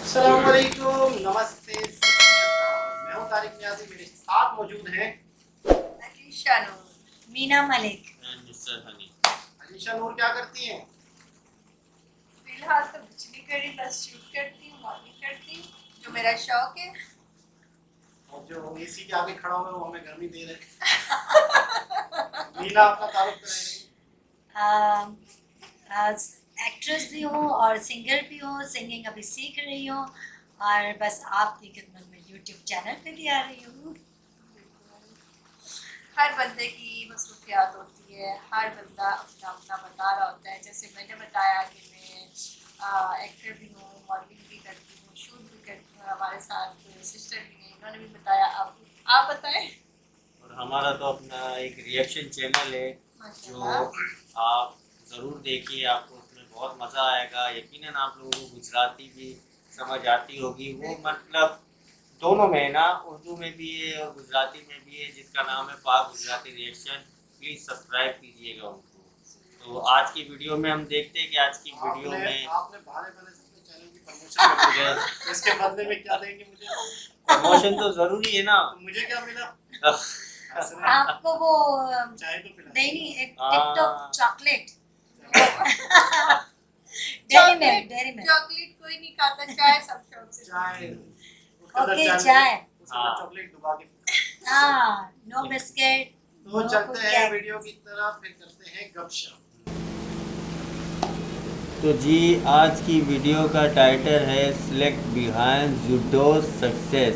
अस्सलाम वालेकुम, नमस्ते, सत श्री अकाल। मैं हूं तारिक नियाज़ी, मेरे साथ मौजूद हैं अलीशा नूर, मीना मलिक। अलीशा नूर क्या करती हैं? फिलहाल तो कुछ नहीं कर रही, बस शूट करती हूँ, मॉडलिंग करती हूँ, जो मेरा शौक है। और जो एसी के आगे खड़ा हुआ है वो हमें गर्मी दे रहे हैं। मीना अपना तारुफ करेंगी। एक्ट्रेस भी हूँ और सिंगर भी हूँ। सिंगिंग अभी सीख रही हूँ और बस आपकी खिदमत में यूट्यूब चैनल पे भी आ रही हूँ। हर बंदे की मसरूफियात होती है, हर बंदा अपना अपना बता रहा होता है। जैसे मैंने बताया कि मैं एक्टर भी हूँ, मॉडलिंग भी करती हूँ, शूट भी करती हूँ। हमारे साथ सिस्टर भी हैं, इन्होंने भी बताया। आप बताएं। और हमारा तो अपना एक रिएक्शन चैनल है जो आप ज़रूर देखिए, आपको उसमें बहुत मज़ा आएगा। यकीनन आप लोगों को गुजराती भी समझ आती होगी। वो मतलब दोनों में है ना, उर्दू में भी है और गुजराती में भी है, जिसका नाम है पाक गुजराती रिएक्शन। प्लीज़ सब्सक्राइब कीजिएगा उनको। तो आज की वीडियो में हम देखते हैं कि आज की वीडियो में आपने भाड़े वाले से चैनल की प्रमोशन कर दिया, तो इसके बदले में क्या देंगे मुझे? प्रमोशन तो ज़रूरी है ना। तो मुझे क्या मिला? आपको वो चाय तो पिला नहीं, एक हाँ। TikTok chocolate. Dairy milk chocolate कोई नहीं खाता, चाय सब शौक से। चाय ओके, चाय। चॉकलेट डुबा के। हाँ, नो बिस्किट। तो चलते हैं वीडियो की तरफ, फिर करते हैं गपशप। तो जी, आज की वीडियो का टाइटल है सेलेक्ट बिहाइंड जूडोज सक्सेस।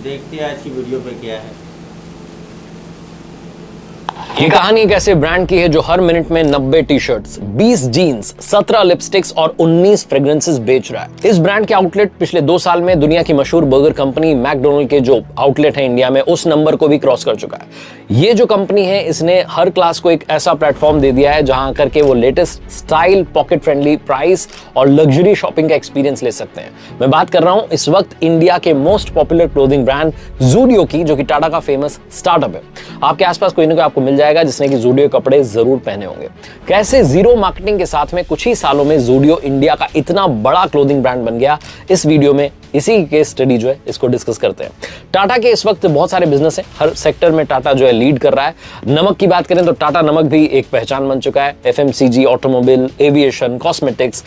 देखते हैं आज की वीडियो पे क्या है। ये कहानी एक ऐसे ब्रांड की है जो हर मिनट में 90 टी शर्ट्स, 20 जीन्स, 17 लिपस्टिक्स और 19 फ्रेग्रेंसेस बेच रहा है। इस ब्रांड के आउटलेट पिछले 2 साल में दुनिया की मशहूर बर्गर कंपनी मैकडोनल्ड के जो आउटलेट है इंडिया में, उस नंबर को भी क्रॉस कर चुका है। ये जो कंपनी है, इसने हर क्लास को एक ऐसा प्लेटफॉर्म दे दिया है जहां करके वो latest style, pocket friendly price और लग्जरी शॉपिंग का एक्सपीरियंस ले सकते हैं। मैं बात कर रहा हूं इस वक्त इंडिया के most popular clothing brand Zudio की, जो कि टाटा का फेमस स्टार्टअप है। आपके आसपास कोई ना कोई आपको मिल जाएगा जिसने कि ज़ूडियो कपड़े जरूर पहने होंगे। कैसे जीरो मार्केटिंग के साथ में कुछ ही सालों में ज़ूडियो इंडिया का इतना बड़ा क्लोथिंग ब्रांड बन गया, इस वीडियो में इसी केस स्टडी जो है इसको डिस्कस करते हैं। टाटा के इस वक्त बहुत सारे बिजनेस हैं, हर सेक्टर में टाटा जो है लीड कर रहा है। नमक की बात करें तो टाटा नमक भी एक पहचान बन चुका है। एफएमसीजी, ऑटोमोबाइल, एविएशन, कॉस्मेटिक्स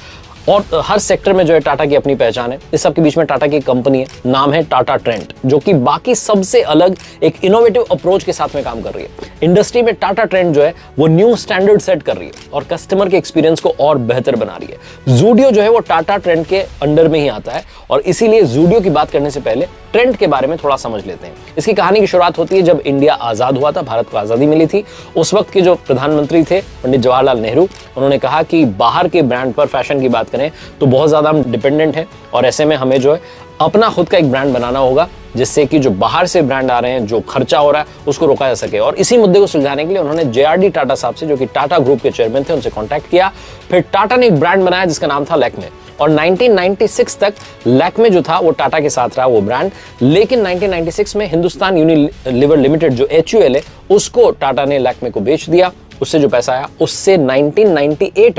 और हर सेक्टर में जो है टाटा की अपनी पहचान है। इस सब के बीच में टाटा की कंपनी है, नाम है टाटा ट्रेंट, जो कि बाकी सबसे अलग एक इनोवेटिव अप्रोच के साथ में काम कर रही है। इंडस्ट्री में टाटा ट्रेंट जो है वो न्यू स्टैंडर्ड सेट कर रही है और कस्टमर के एक्सपीरियंस को और बेहतर बना रही है। ज़ूडियो जो है वो टाटा ट्रेंट के अंडर में ही आता है और इसीलिए ज़ूडियो की बात करने से पहले ट्रेंट के बारे में थोड़ा समझ लेते हैं। इसकी कहानी की शुरुआत होती है जब इंडिया आजाद हुआ था, भारत को आजादी मिली थी। उस वक्त के जो प्रधानमंत्री थे पंडित जवाहरलाल नेहरू, उन्होंने कहा कि बाहर के ब्रांड पर, फैशन की बात करें तो बहुत ज्यादा हम डिपेंडेंट हैं और ऐसे में हमें जो है अपना खुद का एक ब्रांड बनाना होगा, जिससे कि जो बाहर से ब्रांड आ रहे हैं, जो खर्चा हो रहा है, उसको रोका जा सके। और इसी मुद्दे को सुलझाने के लिए उन्होंने जेआरडी टाटा साहब से, जो कि टाटा ग्रुप के चेयरमैन थे, उनसे कांटेक्ट किया। फिर टाटा ने एक ब्रांड बनाया जिसका नाम था लैक्मे और 1996 तक लैक्मे जो था वो टाटा के साथ रहा वो ब्रांड। लेकिन 1996 में हिंदुस्तान यूनिलीवर लिमिटेड जो HUL है, उसको टाटा ने लैक्मे को बेच दिया। उससे जो पैसा आया उससे 1998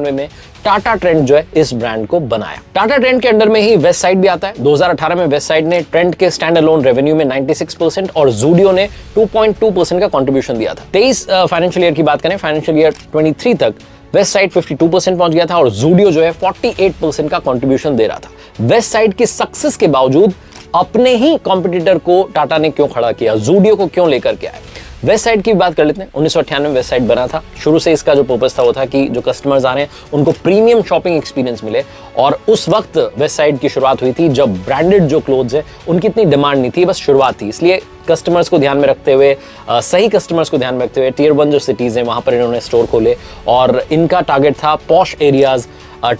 में टाटा ट्रेंट जो है इस ब्रांड को बनाया। टाटा ट्रेंट के अंडर में ही वेस्ट साइड भी आता है। 2018 में वेस्ट साइड ने ट्रेंट के स्टैंड अलोन रेवेन्यू में 96% और ज़ूडियो ने 2.2% का कंट्रीब्यूशन दिया था। 23 फाइनेंशियल ईयर की बात करें, फाइनेंशियल ईयर 23 तक वेस्ट साइड 52% पहुंच गया था और ज़ूडियो जो है 48% का कंट्रीब्यूशन दे रहा था। वेस्ट साइड की सक्सेस के बावजूद अपने ही कॉम्पिटिटर को टाटा ने क्यों खड़ा किया, ज़ूडियो को क्यों लेकर के आए। वेस्ट साइड की बात कर लेते हैं। 1998 में वेस्ट साइड बना था। शुरू से इसका जो पर्पस था वो था कि जो कस्टमर्स आ रहे हैं उनको प्रीमियम शॉपिंग एक्सपीरियंस मिले। और उस वक्त वेस्ट साइड की शुरुआत हुई थी जब ब्रांडेड जो क्लोथ्स है उनकी इतनी डिमांड नहीं थी, बस शुरुआत थी। इसलिए कस्टमर्स को ध्यान में रखते हुए, सही कस्टमर्स को ध्यान में रखते हुए टियर 1 जो सिटीज हैं वहां पर इन्होंने स्टोर खोले और इनका टारगेट था पॉश एरियाज।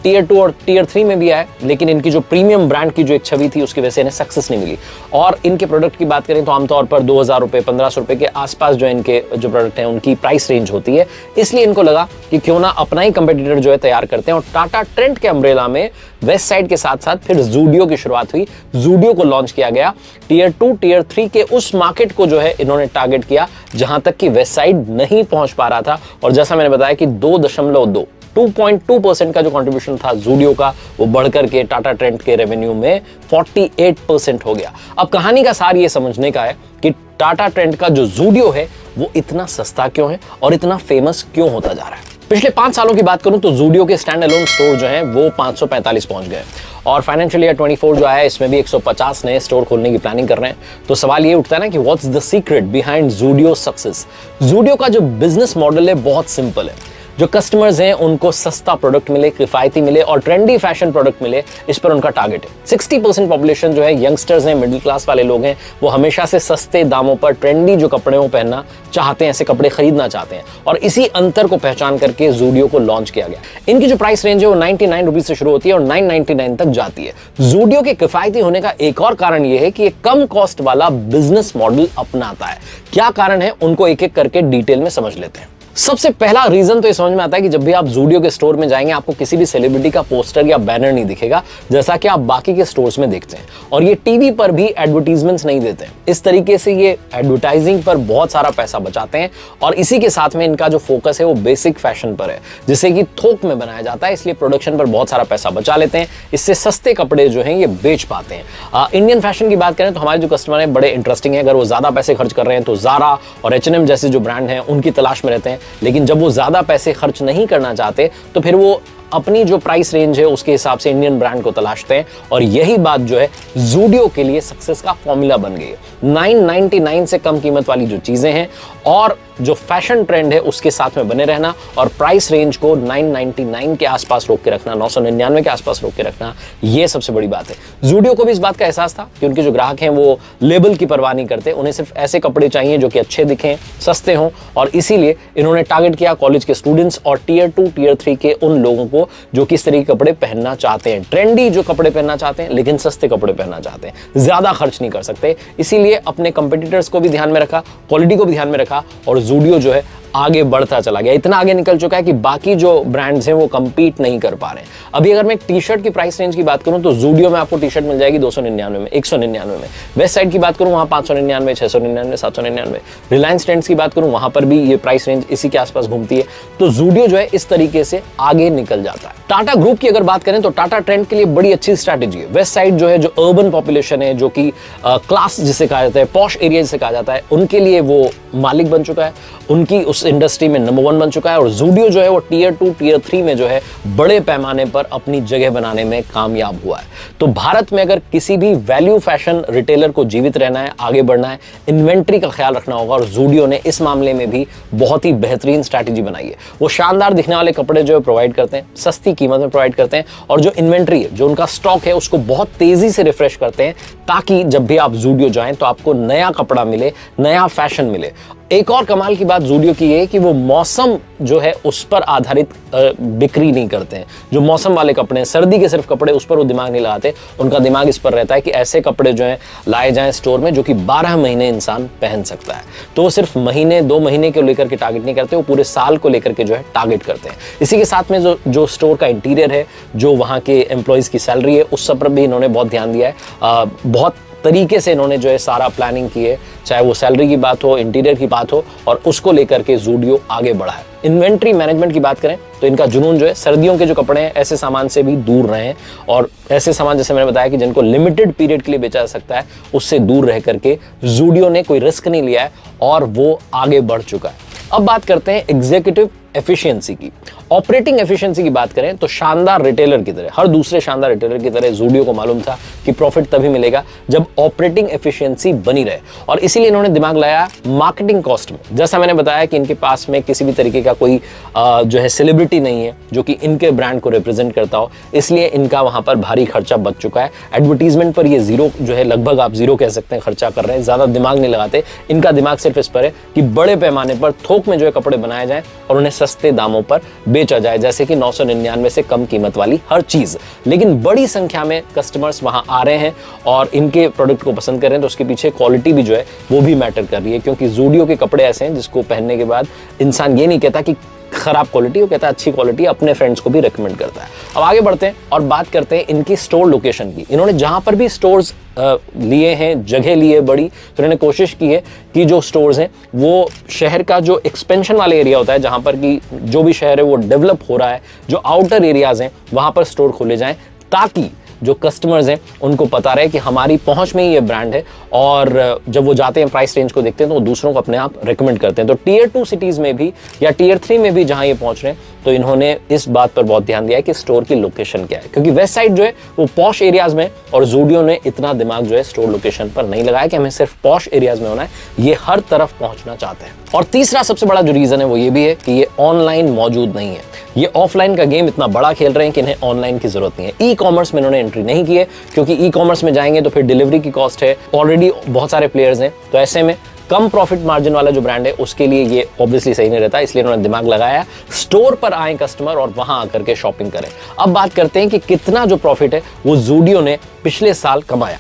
टियर 2 और टियर 3 में भी आए, लेकिन इनकी जो प्रीमियम ब्रांड की जो एक छवि थी उसकी वजह से इन्हें सक्सेस नहीं मिली। और इनके प्रोडक्ट की बात करें तो आमतौर पर 2000 रुपए, 1500 रुपए के आसपास जो इनके जो प्रोडक्ट हैं उनकी प्राइस रेंज होती है। इसलिए इनको लगा कि क्यों ना अपना ही कंपेटिटर जो है तैयार करते हैं और टाटा ट्रेंट के अम्ब्रेला में वेस्ट साइड के साथ साथ फिर ज़ूडियो की शुरुआत हुई। ज़ूडियो को लॉन्च किया गया। टियर 2, टियर 3 के उस मार्केट को जो है इन्होंने टारगेट किया जहां तक कि वेस्ट साइड नहीं पहुंच पा रहा था। और जैसा मैंने बताया कि 2.2 2.2% का जो कंट्रीब्यूशन था ज़ूडियो का, वो बढ़कर के टाटा ट्रेंड के रेवेन्यू में 48% हो गया। अब कहानी का सार ये समझने का है कि टाटा ट्रेंड का जो ज़ूडियो है वो इतना सस्ता क्यों है और इतना फेमस क्यों होता जा रहा है। पिछले 5 सालों की बात करूं तो ज़ूडियो के स्टैंड अलोन स्टोर जो हैं वो 545 पहुंच गए और फाइनेंशियल ईयर 24 जो आया इसमें भी 150 नए स्टोर खोलने की प्लानिंग कर रहे हैं। तो सवाल ये उठता है ना कि what's the secret behind Zudio success. Zudio का जो बिजनेस मॉडल है बहुत सिंपल है। जो कस्टमर्स हैं उनको सस्ता प्रोडक्ट मिले, किफायती मिले और ट्रेंडी फैशन प्रोडक्ट मिले, इस पर उनका टारगेट है। 60% पॉपुलेशन जो है यंगस्टर्स हैं, मिडिल क्लास वाले लोग हैं, वो हमेशा से सस्ते दामों पर ट्रेंडी जो कपड़े वो पहनना चाहते हैं, ऐसे कपड़े खरीदना चाहते हैं और इसी अंतर को पहचान करके ज़ूडियो को लॉन्च किया गया। इनकी जो प्राइस रेंज है वो 99 रुपीज से शुरू होती है और 999 तक जाती है। ज़ूडियो के किफायती होने का एक और कारण यह है कि ये कम कॉस्ट वाला बिजनेस मॉडल अपनाता है। क्या कारण है उनको एक एक करके डिटेल में समझ लेते हैं। सबसे पहला रीजन तो ये समझ में आता है कि जब भी आप ज़ूडियो के स्टोर में जाएंगे आपको किसी भी सेलिब्रिटी का पोस्टर या बैनर नहीं दिखेगा जैसा कि आप बाकी के स्टोर्स में देखते हैं और ये टीवी पर भी एडवर्टीजमेंट्स नहीं देते हैं। इस तरीके से ये एडवर्टाइजिंग पर बहुत सारा पैसा बचाते हैं और इसी के साथ में इनका जो फोकस है वो बेसिक फैशन पर है जिसे कि थोक में बनाया जाता है, इसलिए प्रोडक्शन पर बहुत सारा पैसा बचा लेते हैं। इससे सस्ते कपड़े जो हैं ये बेच पाते हैं। इंडियन फैशन की बात करें तो हमारे जो कस्टमर हैं बड़े इंटरेस्टिंग है। अगर वो ज्यादा पैसे खर्च कर रहे हैं तो ज़ारा और H&M जैसे जो ब्रांड हैं उनकी तलाश में रहते हैं, लेकिन जब वो ज्यादा पैसे खर्च नहीं करना चाहते तो फिर वो अपनी जो प्राइस रेंज है उसके हिसाब से इंडियन ब्रांड को तलाशते हैं और यही बात जो है ज़ूडियो के लिए सक्सेस का फॉर्मूला बन गई है। 999 से कम कीमत वाली जो चीजें हैं और जो फैशन ट्रेंड है उसके साथ में बने रहना और प्राइस रेंज को 999 के आसपास रोक के रखना, 999 के आसपास रोक के रखना, ये सबसे बड़ी बात है। ज़ूडियो को भी इस बात का एहसास था कि उनके जो ग्राहक हैं वो लेबल की परवाह नहीं करते, उन्हें सिर्फ ऐसे कपड़े चाहिए जो कि अच्छे दिखें, सस्ते हों और इसीलिए इन्होंने टारगेट किया कॉलेज के स्टूडेंट्स और टियर 2 टियर 3 के उन लोगों को जो किस तरह के कपड़े पहनना चाहते हैं, ट्रेंडी जो कपड़े पहनना चाहते हैं लेकिन सस्ते कपड़े पहनना चाहते हैं, ज्यादा खर्च नहीं कर सकते। इसीलिए अपने कंपटीटर्स को भी ध्यान में रखा, क्वालिटी को भी ध्यान में रखा और ज़ूडियो जो है आगे बढ़ता चला गया। इतना आगे निकल चुका है कि बाकी जो ब्रांड्स हैं वो compete नहीं कर पा रहे हैं। अभी अगर मैं टी शर्ट की प्राइस रेंज की बात करूं तो ज़ूडियो में आपको टी शर्ट मिल जाएगी 299 में, 199 में। वेस्ट साइड की बात करूं वहां 599, 699, 799। रिलायंस ट्रेंड्स की बात करूं वहां पर भी ये प्राइस रेंज इसी के आसपास घूमती है। तो ज़ूडियो जो है इस तरीके से आगे निकल जाता है। टाटा ग्रुप की अगर बात करें तो टाटा ट्रेंड के लिए बड़ी अच्छी स्ट्रैटेजी है। वेस्ट साइड जो है, जो अर्बन पॉपुलेशन है, जो कि क्लास जिसे कहा जाता है, पॉश एरिया जिसे कहा जाता है, उनके लिए वो मालिक बन चुका है, उनकी उस इंडस्ट्री में नंबर 1 बन चुका है और ज़ूडियो जो है वो टियर 2 टियर 3 में जो है बड़े पैमाने पर अपनी जगह बनाने में कामयाब हुआ है। तो भारत में अगर किसी भी वैल्यू फैशन रिटेलर को जीवित रहना है, आगे बढ़ना है, इन्वेंट्री का ख्याल रखना होगा और ज़ूडियो ने इस मामले में भी बहुत ही बेहतरीन स्ट्रैटेजी बनाई है। वो शानदार दिखने वाले कपड़े जो है प्रोवाइड करते हैं, सस्ती कीमत में प्रोवाइड करते हैं और जो इन्वेंट्री है, जो उनका स्टॉक है, उसको बहुत तेजी से रिफ्रेश करते हैं ताकि जब भी आप ज़ूडियो जाएं तो आपको नया कपड़ा मिले, नया फैशन मिले। एक और कमाल की बात ज़ूडियो की है कि वो मौसम जो है उस पर आधारित बिक्री नहीं करते हैं। जो मौसम वाले कपड़े हैं, सर्दी के सिर्फ कपड़े, उस पर वो दिमाग नहीं लगाते। उनका दिमाग इस पर रहता है कि ऐसे कपड़े जो हैं लाए जाएं स्टोर में जो कि 12 महीने इंसान पहन सकता है। तो वो सिर्फ महीने 2 महीने को लेकर के टारगेट नहीं करते, वो पूरे साल को लेकर के जो है टारगेट करते हैं। इसी के साथ में जो स्टोर का इंटीरियर है, जो वहाँ के एम्प्लॉयज़ की सैलरी है, उस सब पर भी इन्होंने बहुत ध्यान दिया है। बहुत तरीके से इन्होंने जो है सारा प्लानिंग की है, चाहे वो सैलरी की बात हो, इंटीरियर की बात हो, और उसको लेकर के ज़ूडियो आगे बढ़ा है। इन्वेंट्री मैनेजमेंट की बात करें तो इनका जुनून जो है सर्दियों के जो कपड़े हैं ऐसे सामान से भी दूर रहें और ऐसे सामान जैसे मैंने बताया कि जिनको लिमिटेड पीरियड के लिए बेचा जा सकता है उससे दूर रह करके ज़ूडियो ने कोई रिस्क नहीं लिया है और वो आगे बढ़ चुका है। अब बात करते हैं एग्जीक्यूटिव एफिशिएंसी की। ऑपरेटिंग एफिशिएंसी की बात करें तो शानदार रिटेलर की तरह, हर दूसरे शानदार रिटेलर की तरह ज़ूडियो को मालूम था कि प्रॉफिट तभी मिलेगा जब ऑपरेटिंग एफिशिएंसी बनी रहे और इसीलिए इन्होंने दिमाग लगाया मार्केटिंग कॉस्ट में। जैसा मैंने बताया कि इनके पास में किसी भी तरीके का कोई जो है सेलिब्रिटी नहीं है जो कि इनके ब्रांड को रिप्रेजेंट करता हो, इसलिए इनका वहां पर भारी खर्चा बच चुका है। एडवर्टीजमेंट पर ये जीरो जो है, लगभग आप जीरो कह सकते हैं, खर्चा कर रहे हैं, ज्यादा दिमाग नहीं लगाते। इनका दिमाग सिर्फ इस पर है कि बड़े पैमाने पर थोक में जो है कपड़े बनाए जाएं और उन्हें सस्ते दामों पर बेचा जाए, जैसे कि 999 से कम कीमत वाली हर चीज। लेकिन बड़ी संख्या में कस्टमर्स वहां आ रहे हैं और इनके प्रोडक्ट को पसंद कर रहे हैं, तो उसके पीछे क्वालिटी भी जो है वो भी मैटर कर रही है, क्योंकि ज़ूडियो के कपड़े ऐसे हैं जिसको पहनने के बाद इंसान ये नहीं कहता कि खराब क्वालिटी, वो कहता है अच्छी क्वालिटी, अपने फ्रेंड्स को भी रेकमेंड करता है। अब आगे बढ़ते हैं और बात करते हैं इनकी स्टोर लोकेशन की। इन्होंने जहां पर भी स्टोर्स लिए हैं, जगह ली है बड़ी, तो इन्होंने कोशिश की है कि जो स्टोर्स हैं वो शहर का जो एक्सपेंशन वाला एरिया होता है, जहां पर कि जो भी शहर है वो डेवलप हो रहा है, जो आउटर एरियाज हैं वहां पर स्टोर खोले जाएं, ताकि जो कस्टमर्स हैं उनको पता रहे कि हमारी पहुंच में ही ये ब्रांड है, और जब वो जाते हैं प्राइस रेंज को देखते हैं तो वो दूसरों को अपने आप रेकमेंड करते हैं। तो टियर 2 सिटीज में भी या टियर 3 में भी जहां ये पहुंच रहे हैं, तो इन्होंने इस बात पर बहुत ध्यान दिया है कि स्टोर की लोकेशन क्या है, क्योंकि वेस्ट साइड जो है वो पॉश एरियाज में, और ज़ूडियो ने इतना दिमाग जो है स्टोर लोकेशन पर नहीं लगाया कि हमें सिर्फ पॉश एरियाज में होना है, ये हर तरफ पहुंचना चाहते हैं। और तीसरा सबसे बड़ा जो रीजन है वो ये भी है कि ये ऑनलाइन मौजूद नहीं है, ये ऑफलाइन का गेम इतना बड़ा खेल रहे हैं कि इन्हें ऑनलाइन की जरूरत नहीं है। ई कॉमर्स में इन्होंने एंट्री नहीं की है, क्योंकि ई कॉमर्स में जाएंगे तो फिर डिलीवरी की कॉस्ट है, ऑलरेडी बहुत सारे प्लेयर्स हैं, तो ऐसे में कम प्रॉफिट मार्जिन वाला जो ब्रांड है उसके लिए ये ऑब्वियसली सही नहीं रहता, इसलिए उन्होंने दिमाग लगाया स्टोर पर आए कस्टमर और वहां आकर के शॉपिंग करें। अब बात करते हैं कि कितना जो प्रॉफिट है वो ज़ूडियो ने पिछले साल कमाया।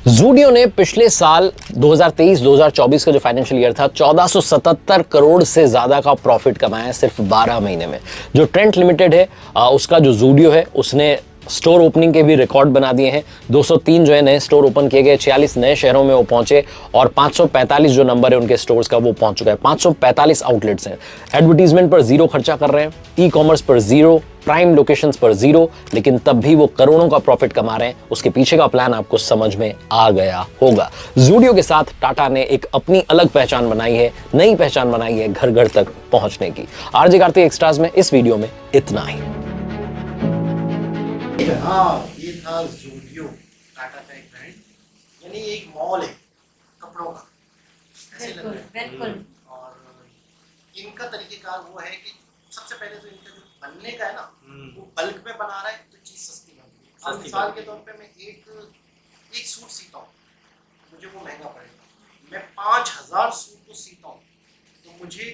ज़ूडियो ने पिछले साल 2023-2024 का जो फाइनेंशियल ईयर था 1477 करोड़ से ज्यादा का प्रॉफिट कमाया है सिर्फ 12 महीने में। जो ट्रेंट लिमिटेड है उसका जो ज़ूडियो है उसने स्टोर ओपनिंग के भी रिकॉर्ड बना दिए हैं। 203 जो है नए स्टोर ओपन किए गए, 46 नए शहरों में वो पहुंचे, और 545 जो नंबर है उनके स्टोर्स का वो पहुंच चुका है। 545 आउटलेट्स हैं। एडवर्टीजमेंट पर जीरो खर्चा कर रहे हैं, ई कॉमर्स पर जीरो, प्राइम लोकेशंस पर जीरो, लेकिन तब भी वो करोड़ों का प्रॉफिट कमा रहे हैं। उसके पीछे का प्लान आपको समझ में आ गया होगा। ज़ूडियो के साथ टाटा ने एक अपनी अलग पहचान बनाई है, नई पहचान बनाई है घर घर तक पहुंचने की। आरजे कार्तिक एक्स्ट्राज में इस वीडियो में इतना ही। हाँ, ये था ज़ूडियो, टाटा का एक ब्रांड, यानी एक मॉल है कपड़ों का, ऐसे लग रहा है। बिल्कुल। और इनका तरीकेकार वो है कि सबसे पहले तो इनका जो बनने का है ना, वो बल्क में बना रहा है तो चीज़ सस्ती बनती है। अब मिसाल के तौर पे मैं एक सूट सीता हूँ, मुझे वो महंगा पड़ेगा। मैं 5000 सूट को सीता हूँ तो मुझे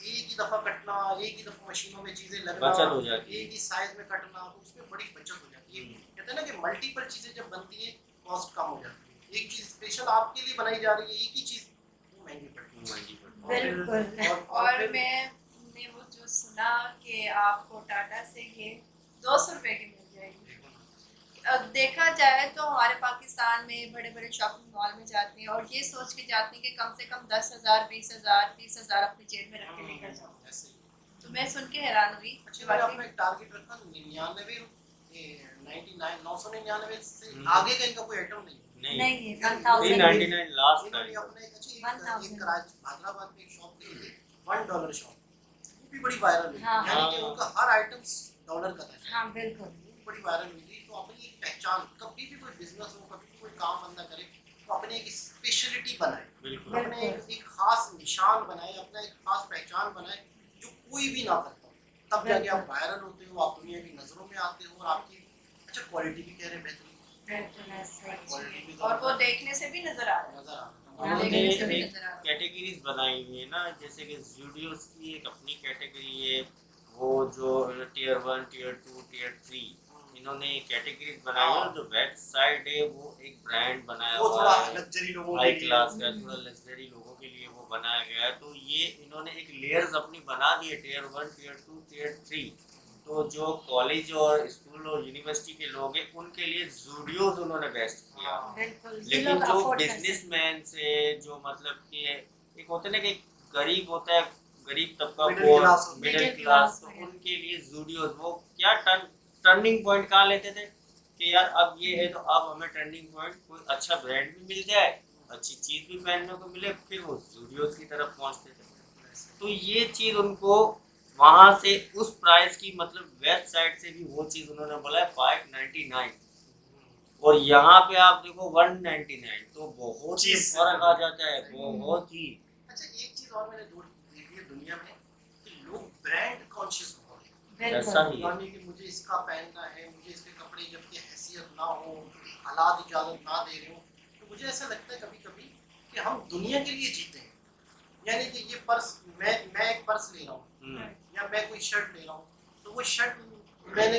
एक ही दफा कटना, एक ही दफा मशीनों में चीजें लगना, एक ही साइज में कटना, तो उसमें बड़ी बचत हो जाती है। कहते हैं ना कि मल्टीपल चीजें जब बनती है कॉस्ट कम हो जाती है। एक चीज स्पेशल आपके लिए बनाई जा रही है, एक ही चीज, वो महंगी पड़ती है। बिल्कुल। और मैंने वो जो सुना कि आपको टाटा से ये 200 रुपए की मिल जाएगी। अब देखा जाए तो हमारे पाकिस्तान में बड़े बड़े शॉपिंग मॉल में जाते हैं और ये सोच के जाते हैं कि कम से कम 10,000, 20,000, 30,000 अपनी जेब में रख के लेकर जाओ। तो मैं सुन के हैरान हुई। मैंने अपना एक टारगेट रखा 99, 999 से आगे का इनका कोई आइटम नहीं है। 1,099 लास्ट इन्होंने अपने एक हैदराबाद में एक शॉप ली थी, $1 शॉप, वो भी बड़ी वायरल हुई। यानी कि उनका हर आइटम डॉलर का था। हाँ बिल्कुल, बड़ी वायरल हुई थी। तो अपनी एक पहचान, कभी भी कोई बिजनेस हो, कभी भी कोई काम बंदा करे, तो अपने एक स्पेशलिटी बनाए, अपने एक खास निशान बनाए, अपना एक खास पहचान बनाए जो कोई भी ना करता। तब जाके आप वायरल होते हो, आप दुनिया की नजरों में आते हो, और आपकी अच्छा क्वालिटी भी कह रहे बेहतरीन, और वो देखने से भी नजर आ रहा है। उन्होंने कैटेगरीज बनाई हुई है ना, जैसे कि ज़ूडियोस की एक अपनी कैटेगरी है, वो जो टियर 1, टियर 2, टियर 3, इन्होंने कैटेगरीज बनाई है। जो वेबसाइट है वो एक ब्रांड बनाया हुआ है, लग्जरी लोगों हाई क्लास का, थोड़ा लग्जरी लोगों के लिए वो बनाया गया है। तो ये इन्होंने एक लेयर्स अपनी बना दी है, टियर 1, टियर 2, टियर 3। तो जो कॉलेज और स्कूल और यूनिवर्सिटी के लोग हैं उनके लिए ज़ूडियोस उन्होंने बेस्ट किया। लेकिन जो बिजनेसमैन से, जो मतलब कि एक होता है ना कि गरीब होता है, गरीब तबका, मिडिल क्लास, तो उनके लिए ज़ूडियोस वो क्या टर्निंग पॉइंट कहाँ लेते थे कि यार अब ये है तो अब हमें टर्निंग पॉइंट कोई अच्छा ब्रांड भी मिल जाए, अच्छी चीज़ भी पहनने को मिले, फिर वो ज़ूडियोस की तरफ पहुँचते थे। तो ये चीज़ उनको वहाँ से उस प्राइस की, मतलब वेबसाइट से भी वो चीज़ उन्होंने बोला है 599, और यहाँ पे आप देखो 199, तो बहुत ही फर्क आ जाता है, बहुत ही। अच्छा, एक चीज़ और मैंने देखी है दुनिया में कि लोग ब्रांड कॉन्शियस हो गए। ऐसा ही है कि मुझे इसका पहनना है, मुझे इसके कपड़े जबकि हैसियत ना हो, हालात इजाज़त ना दे रहे हो, तो मुझे ऐसा लगता है कभी कभी कि हम दुनिया के लिए जीते हैं। यानी कि ये पर्स, मैं एक पर्स ले रहा हूँ या मैं कोई शर्ट ले रहा हूँ, तो वो शर्ट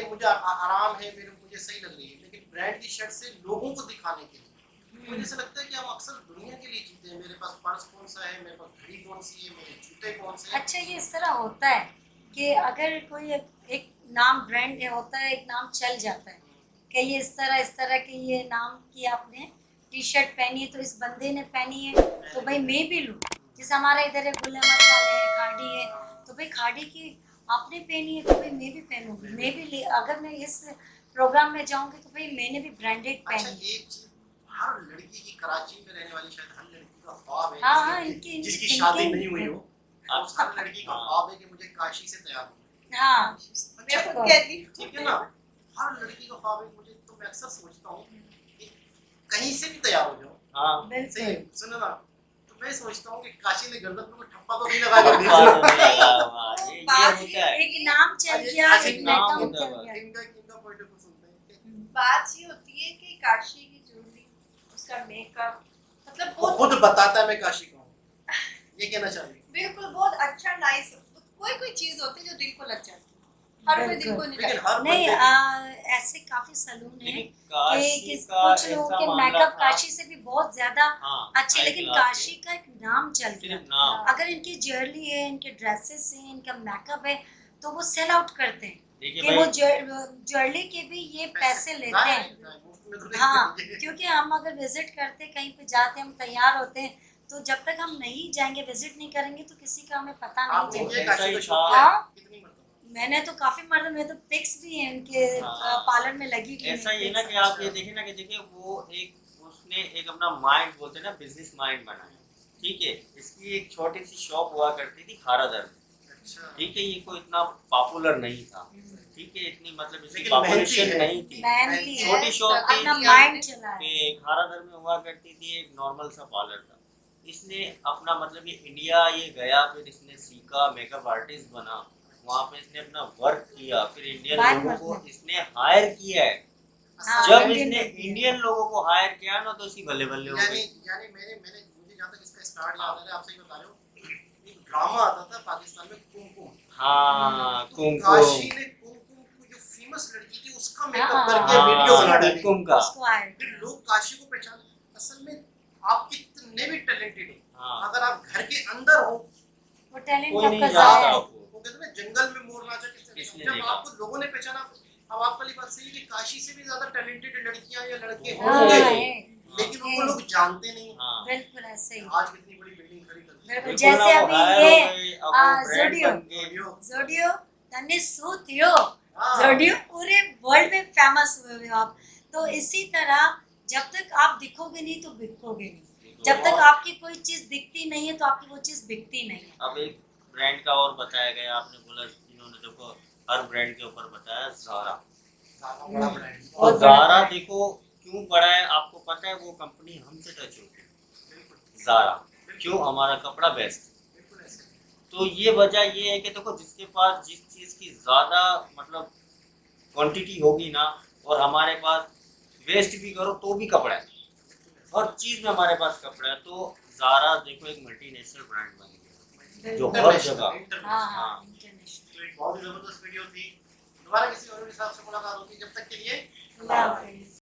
मुझे आराम है, मुझे सही लग रही है, लेकिन ब्रांड की शर्ट से लोगों को दिखाने के लिए मुझे ऐसा लगता है कि हम अक्सर दुनिया के लिए जीते हैं। मेरे पास पर्स कौन सा है, मेरे पास घड़ी कौन सी है, मेरे जूते कौन से हैं। अच्छा, ये इस तरह होता है। कि अगर कोई एक नाम ब्रांड होता है, एक नाम चल जाता है कि ये इस तरह के ये नाम की आपने टी शर्ट पहनी है तो इस बंदे ने पहनी है तो भाई मैं भी लूँ। जैसे हमारे इधर है गुल अहमद वाले हैं, खाड़ी है, तो भाई खाड़ी की आपने पहनी है तो भाई मैं भी पहनूंगी, मैं भी ले, अगर मैं इस प्रोग्राम में जाऊंगी तो भाई मैंने भी ब्रांडेड अच्छा पहनी। एक चीज, हर लड़की की कराची में रहने वाली शायद हर लड़की का ख्वाब है हाँ हाँ, जिसकी इनकी जिसकी इनकी शादी thinking- नहीं हुई हो, उस हर लड़की का ख्वाब है कि मुझे काशी से तैयार होना हाँ मैं खुद कहती है। हूँ ठीक है ना, हर लड़की का ख्वाब है मुझे, तो मैं अक्सर सोचता हूँ कि कहीं से भी तैयार हो जाओ, हाँ सही बिल्कुल। सुनो ना, तो मैं सोचता हूँ कि काशी ने गर्दन में ठप्पा तो नहीं लगा के बात भेजा। तो नहीं लगा हुआ, ये बात होता है। एक नाम चल आज- गया, आज एक एक नाम नाम होता चल है। गया। इनका पॉइंट ऑफ व्यू सुनते हैं। बात ये होती है कि काशी की ज्वेलरी, उसका मेकअप, मतलब वो बहुत खुद बताता है मैं काशी का हूँ, ये कहना चाह रही हूँ। बिल्कुल बहुत अच्छा नाइस। कोई कोई चीज होती है जो दिल को लग जाती है, हर कोई दिल को नहीं लेकिन लगता। हर नहीं बंदे की- ऐसे काफी सैलून हैं लेकिन कि काशी का कुछ लोगों ऐसा के मामला मेकअप था, काशी से भी बहुत ज्यादा हाँ, अच्छे, हाई लेकिन क्लास काशी के, का एक नाम चल गया। सिर्फ नाम। अगर इनकी ज्वेलरी है, इनके ड्रेसेस हैं, इनका मेकअप है तो वो सेल आउट करते हैं देखिए कि वो भाई, ज्वेलरी के भी ये पैसे लेते जाए- हैं। जाए, मुफ्त में तो नहीं हाँ, देंगे। क्योंकि हम अगर विजिट करते कहीं पे जाते हम तैयार होते हैं तो जब तक हम नहीं जाएंगे, विजिट नहीं करेंगे तो किसी का हमें पता नहीं आपने चलेगा। ये ऐसा काशी ही को था। शौक किया हाँ। कितनी मरतबा? मैंने तो काफी मर्द में तो पिक्स भी हैं उनके हाँ। पार्लर में लगी हुई ऐसा हैं ही है ना pics। कि आप ये देखें ना कि देखिए वो एक उसने एक अपना माइंड बोलते हैं ना, बिजनेस माइंड बनाया। ठीक है, इसकी एक छोटी सी शॉप हुआ करती थी खारादर में। अच्छा ठीक है, ये कोई इतना पॉपुलर नहीं था। ठीक है, इतनी मतलब इसकी लेकिन मेहनती पॉपुलेशन है। नहीं थी। मेहनती है, छोटी शॉप थी, अपना थी, माइंड चला है। कि खारादर में हुआ करती थी, एक नॉर्मल सा पार्लर था। इसने अपना मतलब ये इंडिया ये गया, फिर इसने सीखा, मेकअप आर्टिस्ट बना, वहाँ पे इसने अपना वर्क किया, फिर इंडियन बात लोगों मत को कर। इसने हायर किया है। हाँ, जब इंडियन इसने लोग भी हैं। इंडियन लोगों को हायर किया ना तो इसकी बल्ले बल्ले हो यानी गई। यानी मुझे जहाँ तक इसका स्टार्ट याद आ रहा है, आपसे ही बता रहा हूँ, एक ड्रामा आता था पाकिस्तान में कुमकुम। हाँ, तो कुमकुम। काशी ने कुमकुम को जो फेमस लड़की थी उसका मेकअप हाँ, करके हाँ, वीडियो बना डाली। कुमकुम का। उसको आए फिर लोग काशी को पहचान, असल में आप कितने भी टैलेंटेड हो, हाँ, अगर आप घर के अंदर हो, वो टैलेंट कोई नहीं आपका जानता जाया है। आपको। वो कहते हैं ना जंगल में मोर नाचा किसने किसने देखा? जब देखा? आपको लोगों ने पहचाना, अब आप वाली बात सही है कि काशी से भी ज्यादा टैलेंटेड लड़कियां या लड़के हाँ, होंगे, है, लेकिन उनको है। लोग जानते नहीं। हाँ, बिल्कुल ऐसे ही। आज कितनी बड़ी बिल्डिंग खड़ी कर दी। बिल्कुल, बिल्कुल जैसे ना, वो अभी hire ये हो गई, अब वो brand ज़ोडियो। बन गई। जोडियो तने सूतियो, हाँ। जोडियो पूरे वर्ल्ड में फेमस हुए हुए हो आप। तो इसी तरह जब तक आप दिखोगे नहीं तो बिकोगे नहीं, जब तक आपकी कोई चीज दिखती नहीं है तो आपकी वो चीज बिकती नहीं है। अब एक ब्रांड का और बताया गया, आपने बोला इन्होंने देखो हर ब्रांड के ऊपर बताया ज़ारा। ज़्यादा बड़ा ब्रांड। और बहुत बड़ा ज़ारा brand। देखो क्यों बड़ा है, आपको पता है वो कंपनी हमसे टच होती है। बिल्कुल ज़ारा क्यों, हमारा कपड़ा बेस्ट। बिल्कुल ऐसे। तो ये वजह ये है कि देखो जिसके पास जिस चीज़ की ज़्यादा मतलब क्वांटिटी होगी ना, और हमारे पास वेस्ट भी करो तो भी कपड़ा है, हर चीज़ में हमारे पास कपड़ा है। तो ज़ारा देखो एक मल्टीनेशनल ब्रांड बन गया जो हर जगह। हाँ हाँ। हाँ, इंटरनेशनल। तो एक बहुत ही जबरदस्त वीडियो थी। दोबारा किसी और के साथ से मुलाकात होगी, जब तक के लिए अल्लाह हाफिज़।